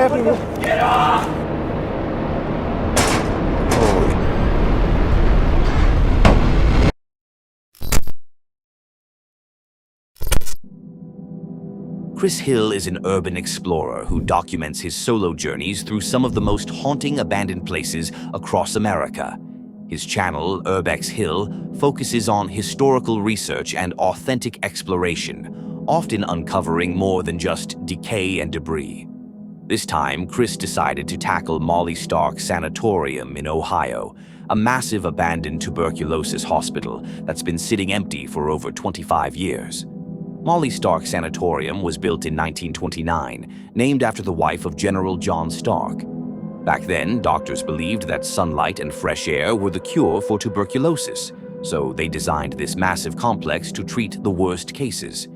happening? Chris Hill is an urban explorer who documents his solo journeys through some of the most haunting abandoned places across America. His channel, Urbex Hill, focuses on historical research and authentic exploration, often uncovering more than just decay and debris. This time, Chris decided to tackle Molly Stark Sanatorium in Ohio, a massive abandoned tuberculosis hospital that's been sitting empty for over 25 years. Molly Stark Sanatorium was built in 1929, named after the wife of General John Stark. Back then, doctors believed that sunlight and fresh air were the cure for tuberculosis, so they designed this massive complex to treat the worst cases.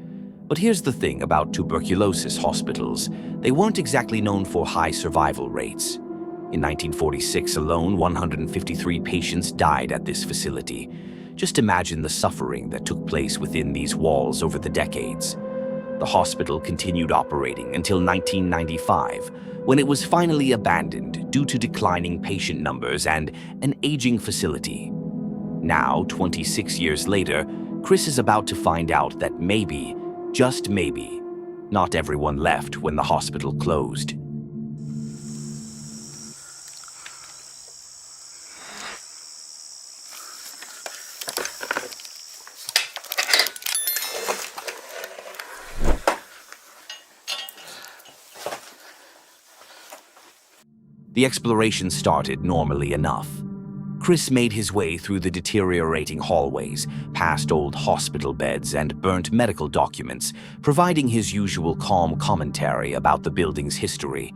But here's the thing about tuberculosis hospitals. They weren't exactly known for high survival rates. In 1946 alone, 153 patients died at this facility. Just imagine the suffering that took place within these walls over the decades. The hospital continued operating until 1995, when it was finally abandoned due to declining patient numbers and an aging facility. Now, 26 years later, Chris is about to find out that maybe, just maybe, not everyone left when the hospital closed. The exploration started normally enough. Chris made his way through the deteriorating hallways, past old hospital beds and burnt medical documents, providing his usual calm commentary about the building's history.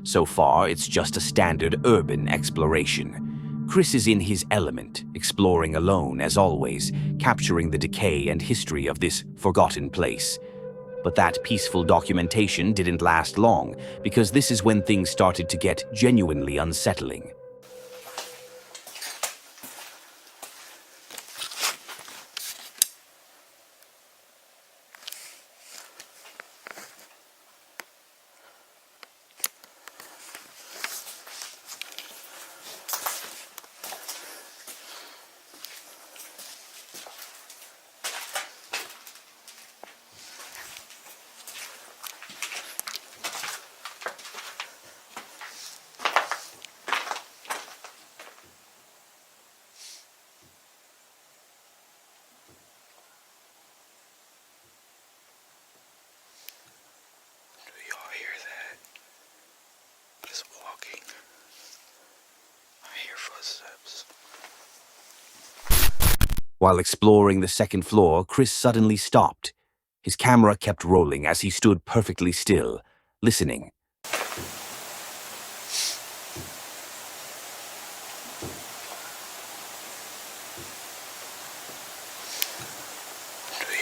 So far, it's just a standard urban exploration. Chris is in his element, exploring alone as always, capturing the decay and history of this forgotten place. But that peaceful documentation didn't last long, because this is when things started to get genuinely unsettling. While exploring the second floor, Chris suddenly stopped. His camera kept rolling as he stood perfectly still, listening. Do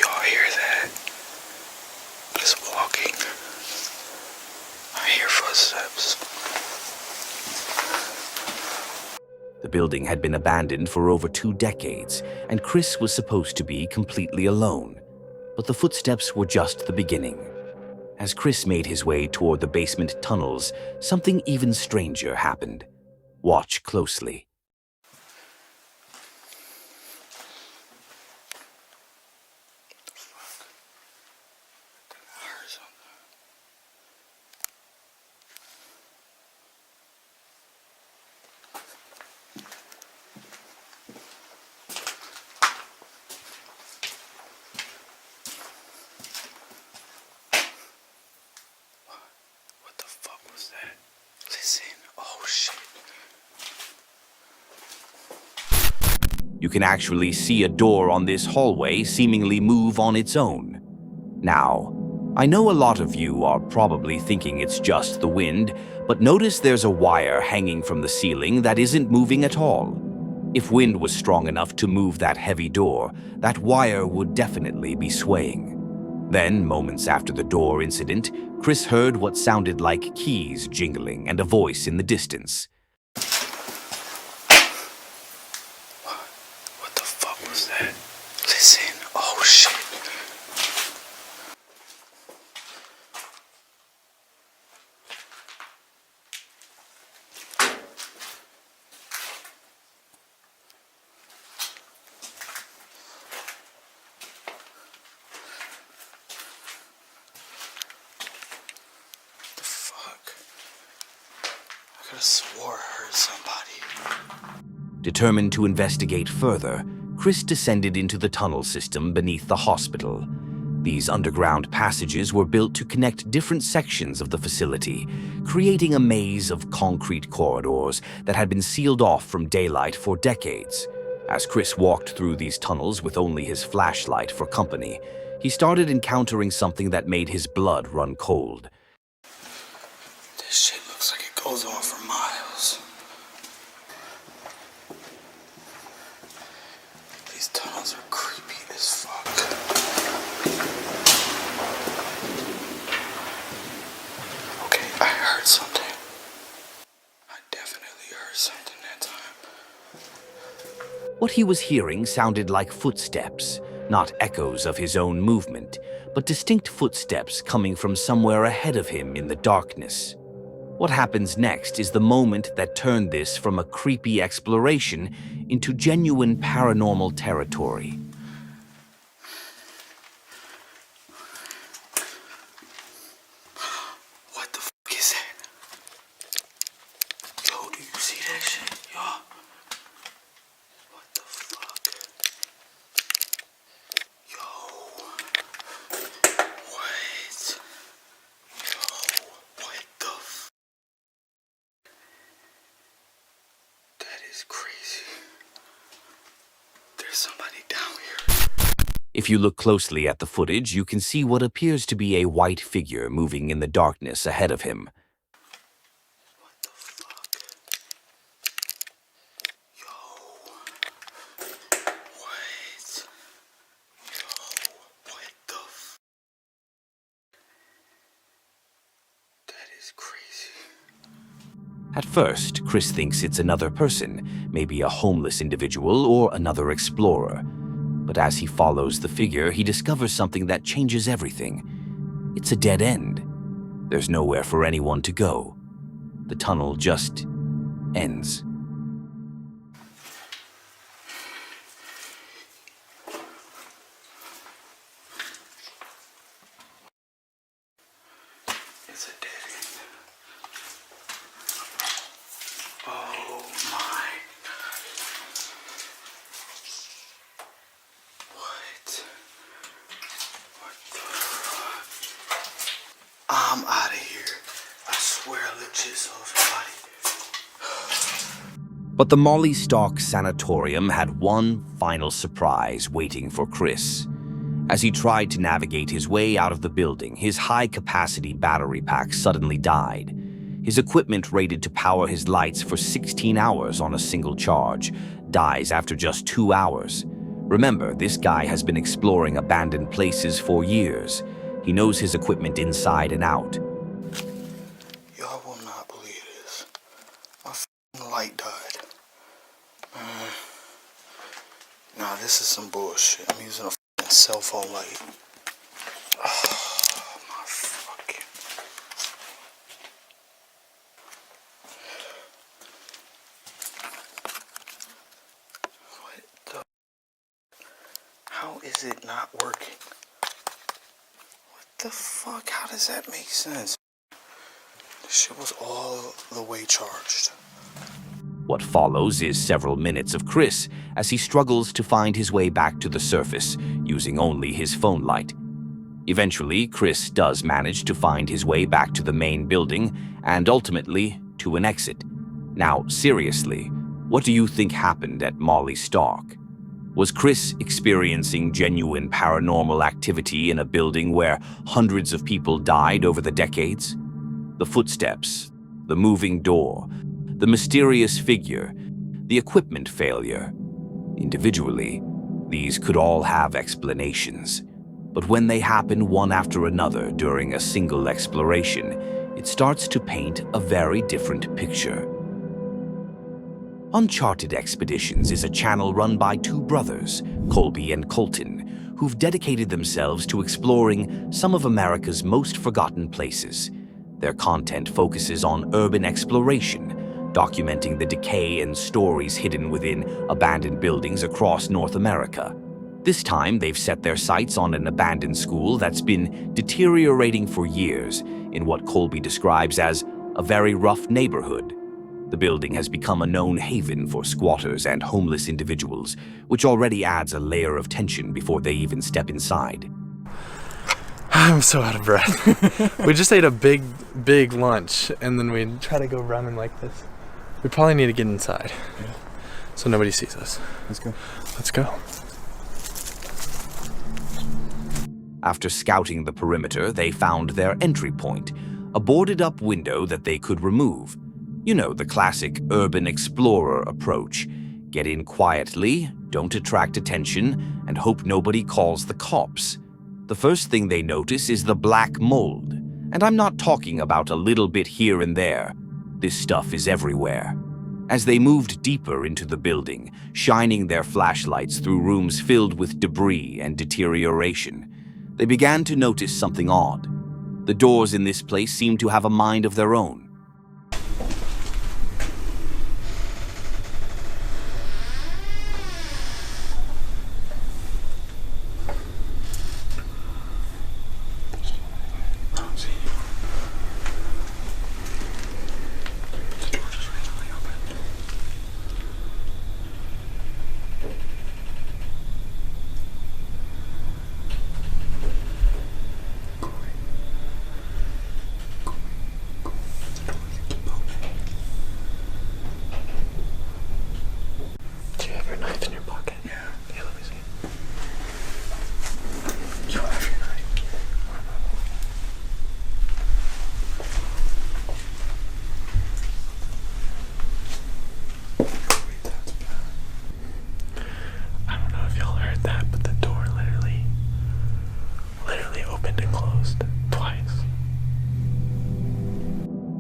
y'all hear that? It's walking. I hear footsteps. The building had been abandoned for over 2 decades, and Chris was supposed to be completely alone. But the footsteps were just the beginning. As Chris made his way toward the basement tunnels, something even stranger happened. Watch closely. What the fuck was that? Listen. Oh shit. You can actually see a door on this hallway seemingly move on its own. Now, I know a lot of you are probably thinking it's just the wind, but notice there's a wire hanging from the ceiling that isn't moving at all. If wind was strong enough to move that heavy door, that wire would definitely be swaying. Then, moments after the door incident, Chris heard what sounded like keys jingling and a voice in the distance. What the fuck was that? Listen. Oh shit. could have swore I heard somebody. Determined to investigate further, Chris descended into the tunnel system beneath the hospital. These underground passages were built to connect different sections of the facility, creating a maze of concrete corridors that had been sealed off from daylight for decades. As Chris walked through these tunnels with only his flashlight for company, he started encountering something that made his blood run cold. This shit looks like it goes on for miles. These tunnels are creepy as fuck. Okay, I heard something. I definitely heard something that time. What he was hearing sounded like footsteps, not echoes of his own movement, but distinct footsteps coming from somewhere ahead of him in the darkness. What happens next is the moment that turned this from a creepy exploration into genuine paranormal territory. What the fuck is that? Yo, do you see that shit? Yo. What the fuck? Yo. What? Yo, what the fuck? That is crazy. There's somebody down here. If you look closely at the footage, you can see what appears to be a white figure moving in the darkness ahead of him. What the fuck? Yo. What? Yo, what the f... That is crazy. At first, Chris thinks it's another person, maybe a homeless individual or another explorer. But as he follows the figure, he discovers something that changes everything. It's a dead end. There's nowhere for anyone to go. The tunnel just ends. It's a dead end. Oh my. What? What the fuck? I'm out of here. I swear I legit saw somebody. But the Molly Stock Sanatorium had one final surprise waiting for Chris. As he tried to navigate his way out of the building, his high-capacity battery pack suddenly died. His equipment rated to power his lights for 16 hours on a single charge dies after just 2 hours. Remember, this guy has been exploring abandoned places for years. He knows his equipment inside and out. Y'all will not believe this. My f***ing light died. Nah, this is some bullshit. I'm using a f***ing cell phone light. Oh, my fucking... What the... How is it not working? What the fuck? How does that make sense? This shit was all the way charged. What follows is several minutes of Chris as he struggles to find his way back to the surface, using only his phone light. Eventually, Chris does manage to find his way back to the main building and ultimately to an exit. Now, seriously, what do you think happened at Molly Stock? Was Chris experiencing genuine paranormal activity in a building where hundreds of people died over the decades? The footsteps, the moving door, the mysterious figure, the equipment failure. Individually, these could all have explanations. But when they happen one after another during a single exploration, it starts to paint a very different picture. Uncharted Expeditions is a channel run by two brothers, Colby and Colton, who've dedicated themselves to exploring some of America's most forgotten places. Their content focuses on urban exploration, documenting the decay and stories hidden within abandoned buildings across North America. This time, they've set their sights on an abandoned school that's been deteriorating for years in what Colby describes as a very rough neighborhood. The building has become a known haven for squatters and homeless individuals, which already adds a layer of tension before they even step inside. I'm so out of breath. We just ate a big lunch, and then we try to go running like this. We probably need to get inside, so nobody sees us. Let's go. Let's go. After scouting the perimeter, they found their entry point, a boarded-up window that they could remove. You know, the classic urban explorer approach. Get in quietly, don't attract attention, and hope nobody calls the cops. The first thing they notice is the black mold. And I'm not talking about a little bit here and there. This stuff is everywhere. As they moved deeper into the building, shining their flashlights through rooms filled with debris and deterioration, they began to notice something odd. The doors in this place seemed to have a mind of their own.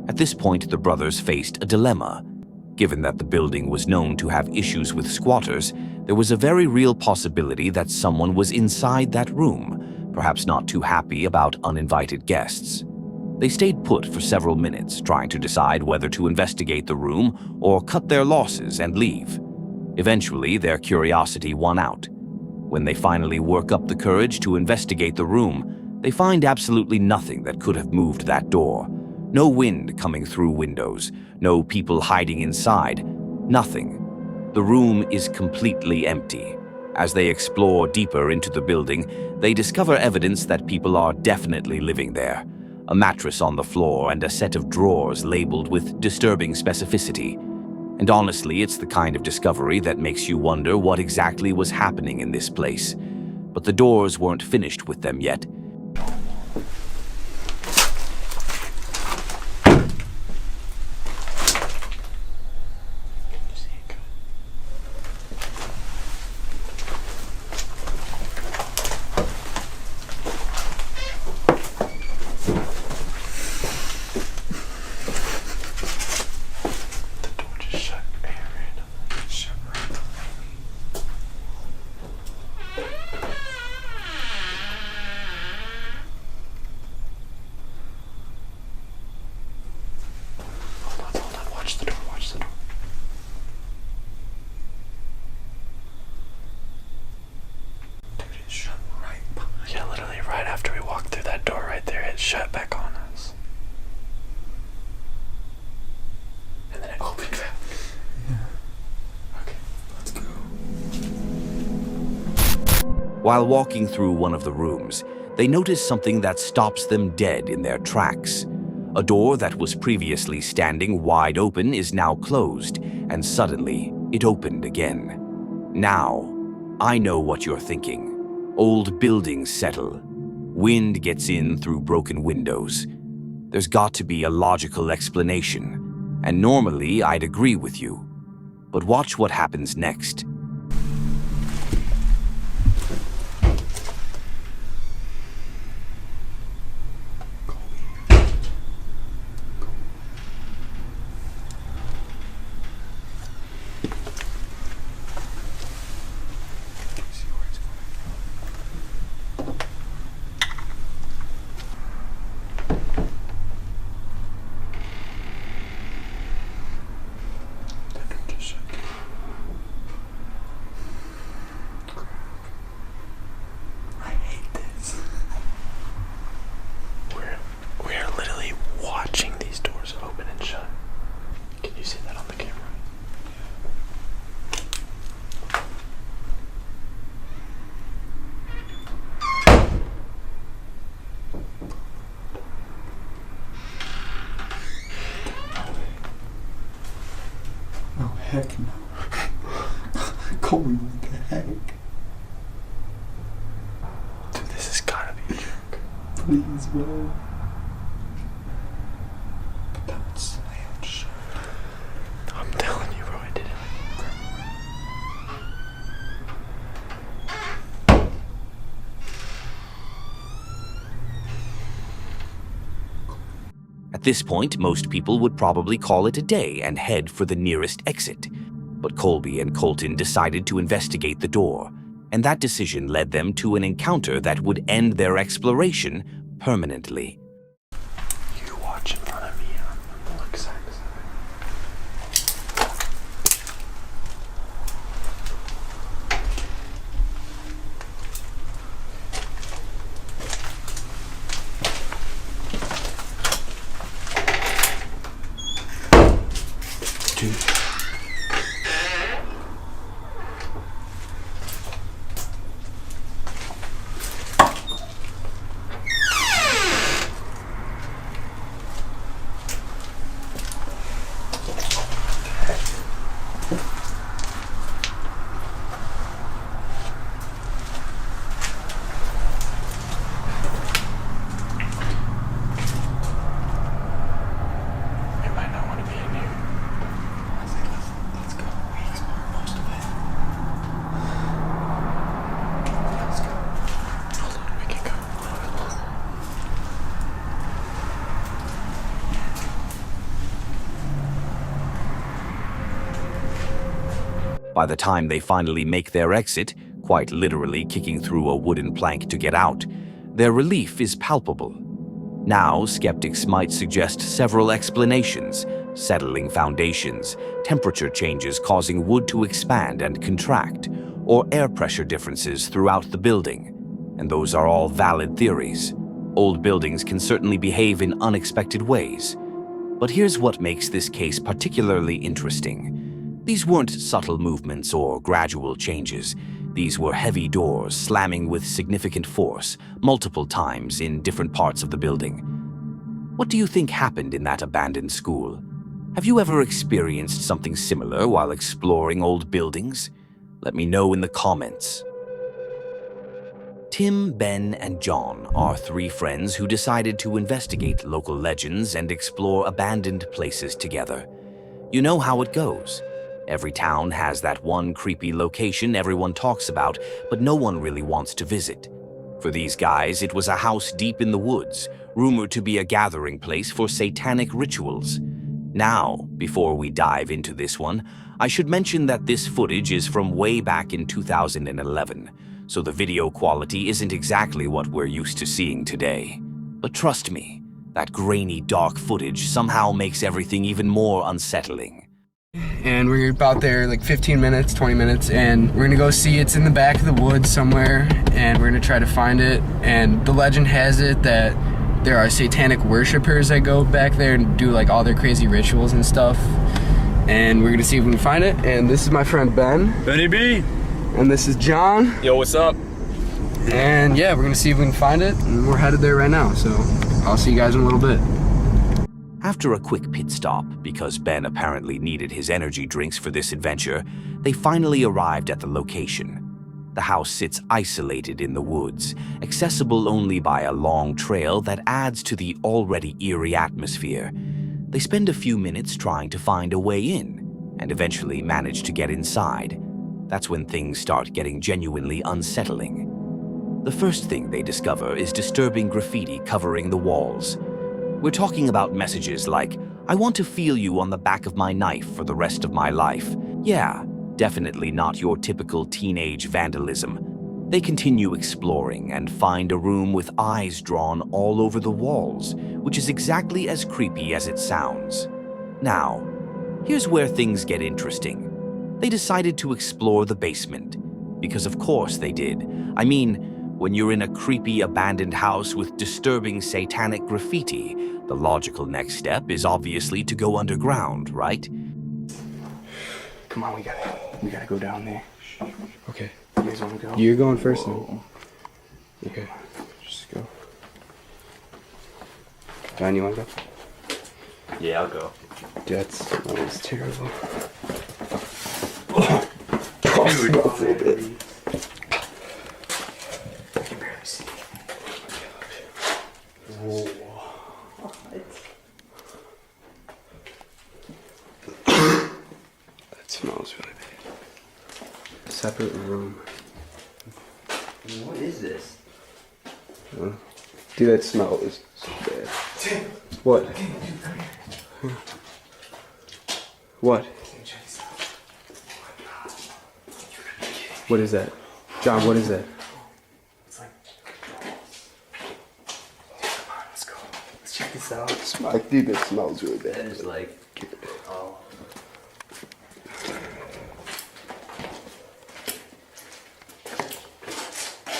At this point, the brothers faced a dilemma. Given that the building was known to have issues with squatters, there was a very real possibility that someone was inside that room, perhaps not too happy about uninvited guests. They stayed put for several minutes, trying to decide whether to investigate the room or cut their losses and leave. Eventually, their curiosity won out. When they finally work up the courage to investigate the room, they find absolutely nothing that could have moved that door. No wind coming through windows, no people hiding inside, nothing. The room is completely empty. As they explore deeper into the building, they discover evidence that people are definitely living there. A mattress on the floor and a set of drawers labeled with disturbing specificity. And honestly, it's the kind of discovery that makes you wonder what exactly was happening in this place. But the doors weren't finished with them yet. Shut back on us. And then it opened back. Yeah. Okay, let's go. While walking through one of the rooms, they notice something that stops them dead in their tracks. A door that was previously standing wide open is now closed, and suddenly it opened again. Now, I know what you're thinking. Old buildings settle. Wind gets in through broken windows. There's got to be a logical explanation, and normally I'd agree with you. But watch what happens next. heck no. Colby, what the heck? Dude, this has gotta be a joke. Please, bro. That slammed shut. I'm telling you, bro, I did it. At this point, most people would probably call it a day and head for the nearest exit. But Colby and Colton decided to investigate the door, and that decision led them to an encounter that would end their exploration permanently. You watch in front of me. I'm gonna look side to side. Dude. You might not want to be in here. Let's go. We explored most of it. Let's go. Hold on, we can go a little bit longer. By the time they finally make their exit, quite literally kicking through a wooden plank to get out, their relief is palpable. Now, skeptics might suggest several explanations: settling foundations, temperature changes causing wood to expand and contract, or air pressure differences throughout the building. And those are all valid theories. Old buildings can certainly behave in unexpected ways. But here's what makes this case particularly interesting. These weren't subtle movements or gradual changes. These were heavy doors slamming with significant force, multiple times in different parts of the building. What do you think happened in that abandoned school? Have you ever experienced something similar while exploring old buildings? Let me know in the comments. Tim, Ben, and John are three friends who decided to investigate local legends and explore abandoned places together. You know how it goes. Every town has that one creepy location everyone talks about, but no one really wants to visit. For these guys, it was a house deep in the woods, rumored to be a gathering place for satanic rituals. Now, before we dive into this one, I should mention that this footage is from way back in 2011, so the video quality isn't exactly what we're used to seeing today. But trust me, that grainy, dark footage somehow makes everything even more unsettling. And we're about there like 15 minutes, 20 minutes, and we're gonna go see. It's in the back of the woods somewhere, and we're gonna try to find it. And the legend has it that there are satanic worshipers that go back there and do like all their crazy rituals and stuff. And we're gonna see if we can find it. And this is my friend Ben. Benny B. And this is John. Yo, what's up? And yeah, we're gonna see if we can find it. And we're headed there right now, so I'll see you guys in a little bit. After a quick pit stop, because Ben apparently needed his energy drinks for this adventure, they finally arrived at the location. The house sits isolated in the woods, accessible only by a long trail that adds to the already eerie atmosphere. They spend a few minutes trying to find a way in, and eventually manage to get inside. That's when things start getting genuinely unsettling. The first thing they discover is disturbing graffiti covering the walls. We're talking about messages like, "I want to feel you on the back of my knife for the rest of my life." Yeah, definitely not your typical teenage vandalism. They continue exploring and find a room with eyes drawn all over the walls, which is exactly as creepy as it sounds. Now, here's where things get interesting. They decided to explore the basement, because of course they did. I mean, when you're in a creepy abandoned house with disturbing satanic graffiti, the logical next step is obviously to go underground, right? Come on, we gotta go down there. Okay. You guys wanna go? You're going first then. Okay. Just go. John, you wanna go? Yeah, I'll go. That was terrible. Dude, I can barely see. Whoa. That smells really bad. Separate room. What is this? Dude, that smell is so bad. What? What? What is that? John, what is that? It's like... Come on, let's go. Let's check this out. Dude, that smells really bad. That is like... Oh.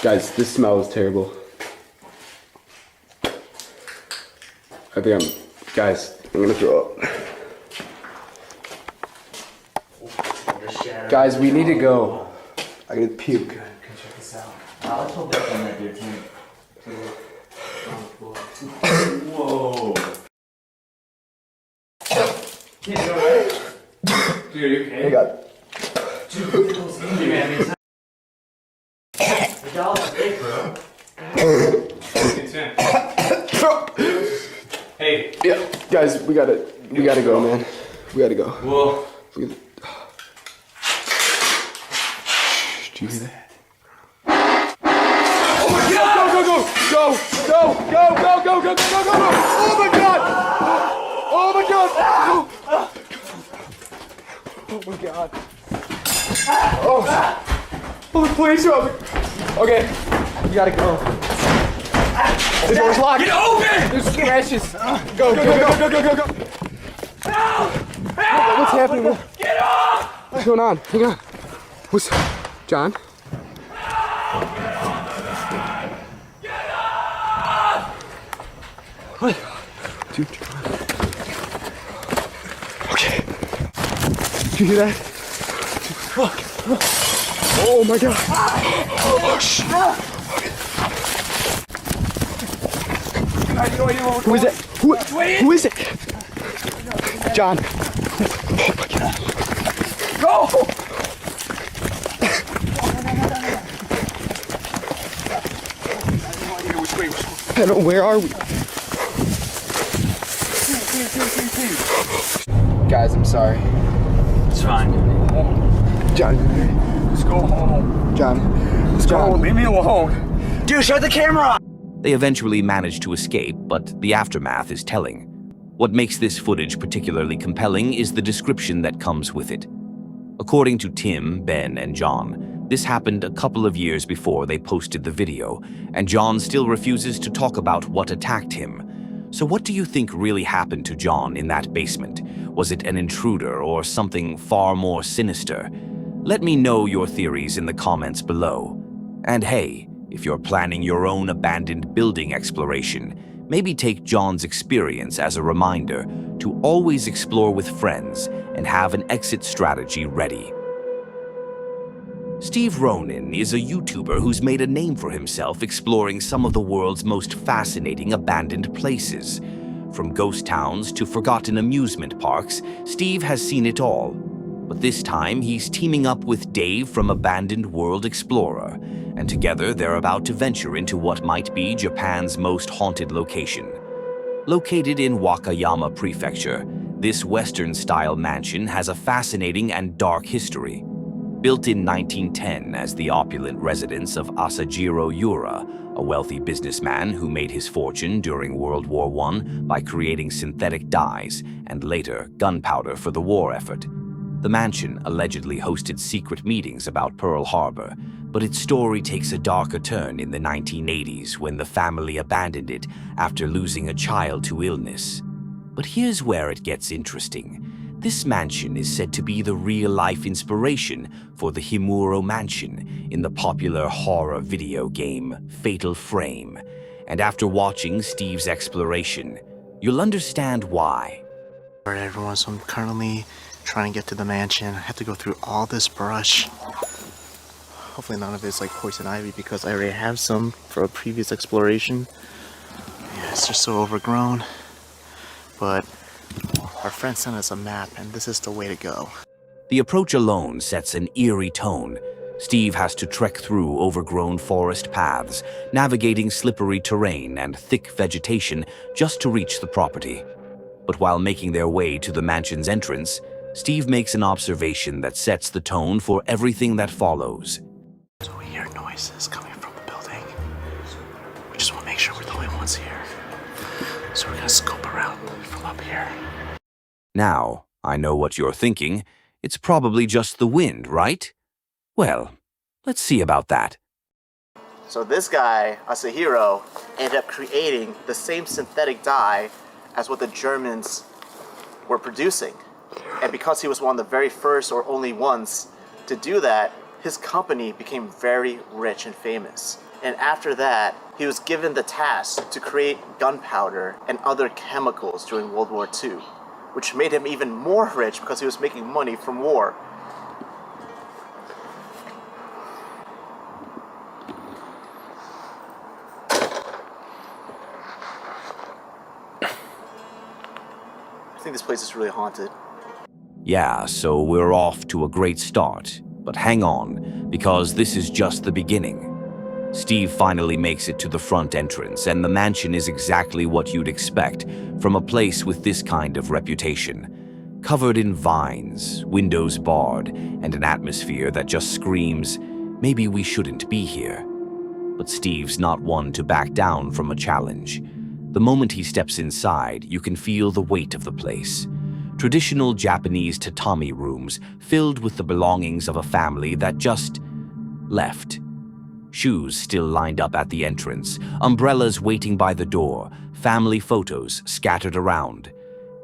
Guys, this smell is terrible. I think guys, I'm gonna throw up. Guys, we need to go. I gotta puke. Good, come check this out. Let's hope that's on that dirty. Whoa. Kid, you alright? Dude, are you okay? Hey, God. Dude, look at those injuries. The doll's big, bro. Hey. Yeah, guys, we gotta go, man. We gotta go. Well. Did you hear that? Oh my God! Go! Oh my God! Oh my God! Oh my God! Oh, please help me! Okay, you gotta go. The door's locked. Get open! There's scratches. Go! What's happening? Get off! What's going on? Hang on. What's... John? What? Dude, John. Okay. Did you hear that? Fuck. Oh my God. Oh shit. Who is it? Who is it? John. Oh my God. Go! I don't know, where are we? Guys, I'm sorry. It's fine. John. Let's go home. John. John, leave me alone. Dude, shut the camera off! They eventually manage to escape, but the aftermath is telling. What makes this footage particularly compelling is the description that comes with it. According to Tim, Ben, and John, this happened a couple of years before they posted the video, and John still refuses to talk about what attacked him. So what do you think really happened to John in that basement? Was it an intruder or something far more sinister? Let me know your theories in the comments below. And hey, if you're planning your own abandoned building exploration, maybe take John's experience as a reminder to always explore with friends and have an exit strategy ready. Steve Ronan is a YouTuber who's made a name for himself exploring some of the world's most fascinating abandoned places. From ghost towns to forgotten amusement parks, Steve has seen it all. But this time, he's teaming up with Dave from Abandoned World Explorer, and together they're about to venture into what might be Japan's most haunted location. Located in Wakayama Prefecture, this Western-style mansion has a fascinating and dark history. Built in 1910 as the opulent residence of Asajiro Yura, a wealthy businessman who made his fortune during World War I by creating synthetic dyes and later gunpowder for the war effort. The mansion allegedly hosted secret meetings about Pearl Harbor, but its story takes a darker turn in the 1980s when the family abandoned it after losing a child to illness. But here's where it gets interesting. This mansion is said to be the real-life inspiration for the Himuro Mansion in the popular horror video game Fatal Frame. And after watching Steve's exploration, you'll understand why. Alright everyone, so I'm currently trying to get to the mansion. I have to go through all this brush. Hopefully none of it's like poison ivy because I already have some for a previous exploration. Yeah, it's just so overgrown. But our friend sent us a map and this is the way to go. The approach alone sets an eerie tone. Steve has to trek through overgrown forest paths, navigating slippery terrain and thick vegetation just to reach the property. But while making their way to the mansion's entrance, Steve makes an observation that sets the tone for everything that follows. So we hear noises coming from the building. We just want to make sure we're the only ones here. So we're gonna scope around from up here. Now, I know what you're thinking. It's probably just the wind, right? Well, let's see about that. So this guy, Asahiro, ended up creating the same synthetic dye as what the Germans were producing. And because he was one of the very first or only ones to do that, his company became very rich and famous. And after that, he was given the task to create gunpowder and other chemicals during World War II, which made him even more rich because he was making money from war. I think this place is really haunted. Yeah, so we're off to a great start. But hang on, because this is just the beginning. Steve finally makes it to the front entrance, and the mansion is exactly what you'd expect from a place with this kind of reputation. Covered in vines, windows barred, and an atmosphere that just screams, maybe we shouldn't be here. But Steve's not one to back down from a challenge. The moment he steps inside, you can feel the weight of the place. Traditional Japanese tatami rooms filled with the belongings of a family that just left. Shoes still lined up at the entrance, umbrellas waiting by the door, family photos scattered around.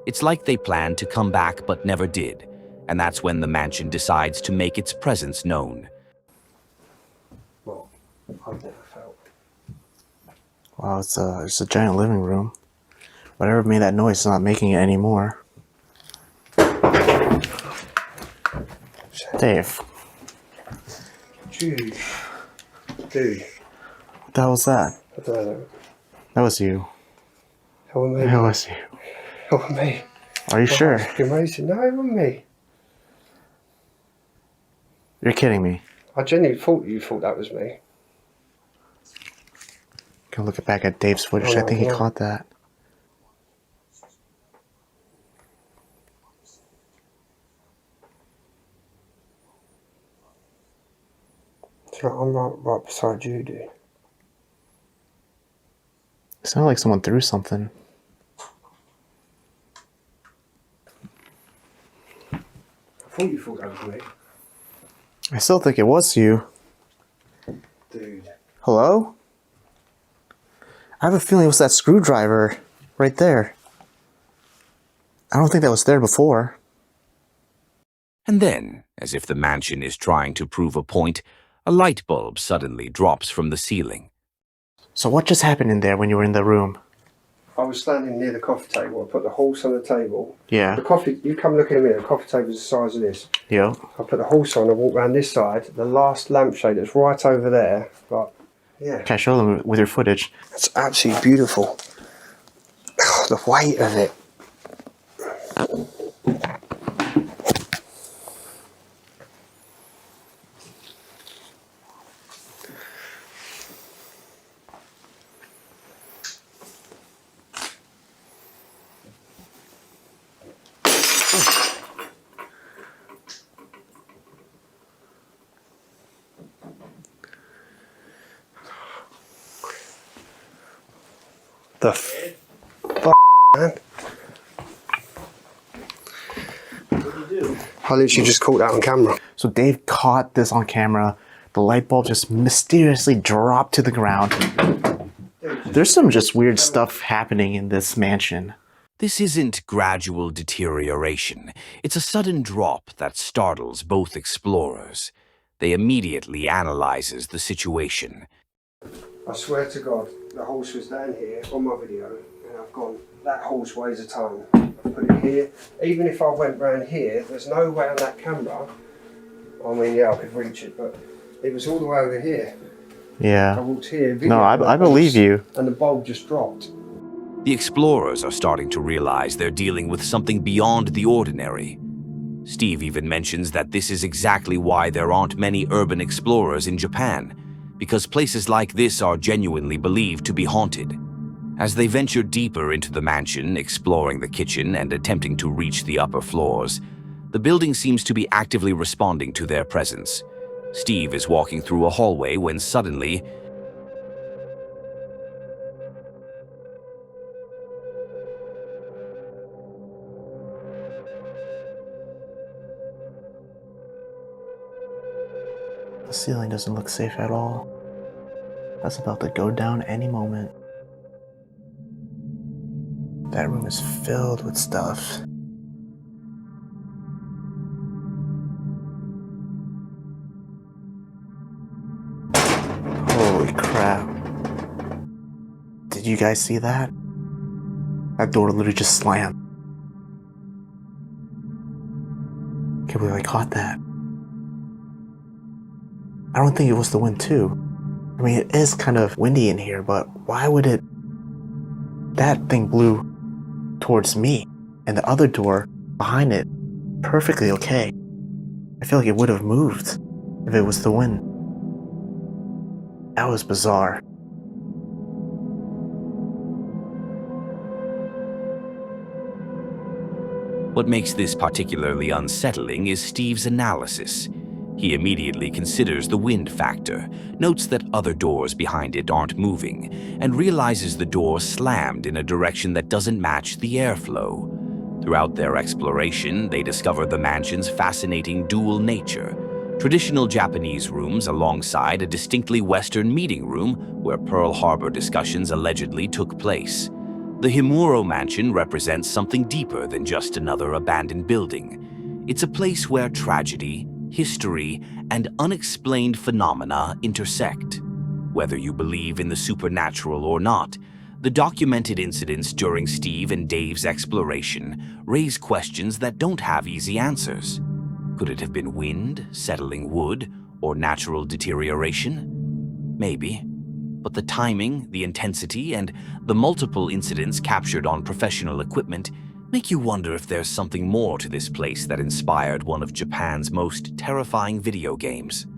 It's like they planned to come back but never did, and that's when the mansion decides to make its presence known. Well, I've never felt. Wow, it's a giant living room. Whatever made that noise is not making it anymore. Dave. Dude. Dude. What the hell was that? I don't know. That was you. How am I? That was you. How am I? Are you sure? Fucking racing. No, it wasn't me. You're kidding me. I genuinely thought you thought that was me. Can look back at Dave's footage. Oh, I think he yeah. caught that. So I'm right beside you, dude. It sounded like someone threw something. I thought you thought that was me. I still think it was you. Dude. Hello? I have a feeling it was that screwdriver right there. I don't think that was there before. And then, as if the mansion is trying to prove a point, a light bulb suddenly drops from the ceiling. So what just happened in there when you were in the room? I was standing near the coffee table. I put the horse on the table. Yeah. The coffee, you come look at me, the coffee table's the size of this. Yeah. I put the horse on, I walk around this side, the last lampshade that's right over there. But, yeah. Can I show them with your footage? It's absolutely beautiful. The weight of it. The f***, man. What did you do? I literally just caught that on camera. So Dave caught this on camera. The light bulb just mysteriously dropped to the ground. There's some just weird stuff happening in this mansion. This isn't gradual deterioration. It's a sudden drop that startles both explorers. They immediately analyzes the situation. I swear to God, the horse was down here on my video, and I've gone, that horse weighs a ton. I've put it here. Even if I went round here, there's no way on that camera. I mean, yeah, I could reach it, but it was all the way over here. I Yeah. walked here. No, I believe you. And the bulb just dropped. The explorers are starting to realize they're dealing with something beyond the ordinary. Steve even mentions that this is exactly why there aren't many urban explorers in Japan, because places like this are genuinely believed to be haunted. As they venture deeper into the mansion, exploring the kitchen and attempting to reach the upper floors, the building seems to be actively responding to their presence. Steve is walking through a hallway when suddenly, the ceiling doesn't look safe at all. That's about to go down any moment. That room is filled with stuff. Holy crap. Did you guys see that? That door literally just slammed. Can't believe I caught that. I don't think it was the wind too. I mean, it is kind of windy in here, but why would it... That thing blew towards me, and the other door behind it, perfectly okay. I feel like it would have moved if it was the wind. That was bizarre. what makes this particularly unsettling is Steve's analysis. He immediately considers the wind factor, notes that other doors behind it aren't moving, and realizes the door slammed in a direction that doesn't match the airflow. Throughout their exploration, they discover the mansion's fascinating dual nature. Traditional Japanese rooms alongside a distinctly Western meeting room where Pearl Harbor discussions allegedly took place. The Himuro Mansion represents something deeper than just another abandoned building. It's a place where tragedy, history, and unexplained phenomena intersect. Whether you believe in the supernatural or not, the documented incidents during Steve and Dave's exploration raise questions that don't have easy answers. Could it have been wind, settling wood, or natural deterioration? Maybe. But the timing, the intensity, and the multiple incidents captured on professional equipment make you wonder if there's something more to this place that inspired one of Japan's most terrifying video games.